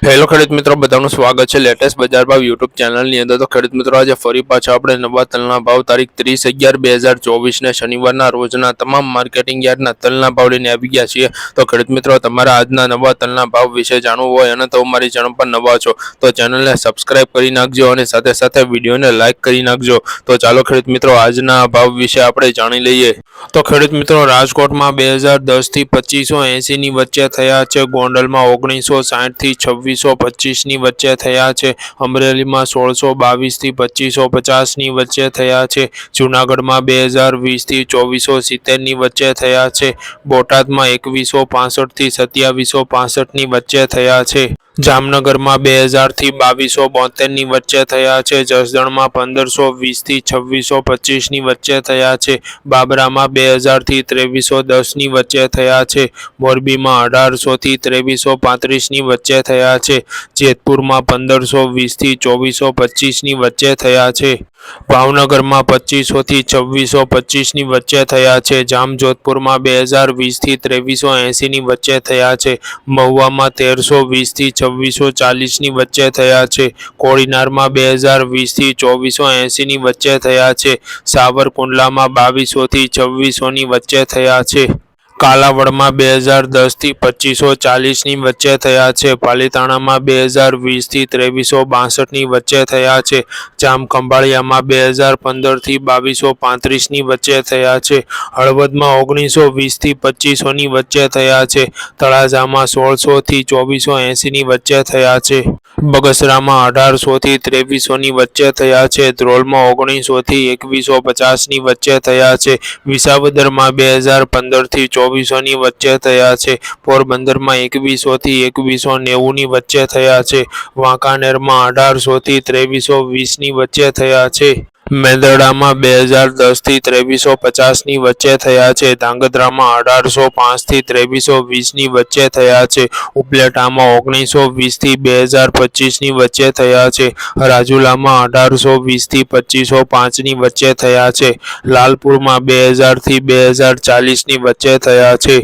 Hello ખેડૂત મિત્રો, બધાનું સ્વાગત છે લેટેસ્ટ બજાર ભાવ યુટ્યુબ ચેનલની અંદર। તો ખેડૂત મિત્રો, આજે ફરી પાછા આપણે નવા તલના ભાવ તારીખ 30/11/2024 ને શનિવારના રોજના તમામ માર્કેટિંગ યાર્ડના તલના ભાવ લઈને આવી ગયા છીએ। તો ખેડૂત મિત્રો, તમારા આજના નવા તલના ભાવ વિશે જાણવું હોય અને તો મારી ચેનલ પર નવા છો તો ચેનલને સબસ્ક્રાઇબ કરી નાખજો અને સાથે સાથે વિડીયોને લાઇક કરી નાખજો। તો ચાલો ખેડૂત મિત્રો, આજના ભાવ વિશે આપણે જાણી લઈએ। તો ખેડૂત મિત્રો, રાજકોટમાં 2010 થી 2580 ની વચ્ચે થયા છે। ગોંડલમાં 1960 થી 2625 ની વચ્ચે થયા છે। અમરેલીમાં 1622 થી 2550 ની વચ્ચે થયા છે। જૂનાગઢમાં 2020 થી 2470 ની વચ્ચે થયા છે। બોટાદમાં 2165 થી 2765 ની વચ્ચે થયા છે। જામનગરમાં 2000 થી 2272 ની વચ્ચે થયા છે। જસદણમાં 1520 થી 2625 ની વચ્ચે થયા છે। બાબરામાં 2000 થી 2310 ની વચ્ચે થયા છે। મોરબીમાં 1800 થી 2335 ની વચ્ચે થયા છે। જેતપુરમાં 1520 થી 2425 ની વચ્ચે થયા છે। ભાવનગરમાં 2500 થી 2625 ની વચ્ચે થયા છે। જામજોધપુરમાં 2020 થી 2380 ની વચ્ચે થયા છે। મહુવામાં 1320 થી 2640 ની વચ્ચે થયા છે। કોડીનારમાં 2020 થી 2480 ની વચ્ચે થયા છે। સાવરકુંડલામાં 2200 થી 2600 ની વચ્ચે થયા છે। કાલાવડમાં 2010 થી 2540 ની વચ્ચે થયા છે। પાલીતાણામાં 2020 થી 2362 ની વચ્ચે થયા છે। જામખંભાળિયામાં 2015 થી 2235 ની વચ્ચે થયા છે। હળવદમાં 1920 થી 2500 ની વચ્ચે થયા છે। તળાજામાં 1600 થી 2480 ની વચ્ચે થયા છે। બગસરામાં 1800 થી 2300 ની વચ્ચે થયા છે। ધ્રોલમાં 1900 થી 2150 ની વચ્ચે થયા છે। વિસાવદરમાં 2015 થી 2400 ની વચ્ચે થયા છે। પોરબંદરમાં 2100 થી 2190 ની વચ્ચે થયા છે। વાંકાનેરમાં 1800 થી 2320 ની વચ્ચે થયા છે। મેંદરડામાં 2010 થી 2350 ની વચ્ચે થયા છે। ધાંગધ્રામાં 1805 થી 2320 ની વચ્ચે થયા છે। ઉપલેટામાં 1920 થી 2025 ની વચ્ચે થયા છે। રાજુલામાં 1820 થી 2505 ની વચ્ચે થયા છે। લાલપુરમાં 2000 થી 2040 ની વચ્ચે થયા છે।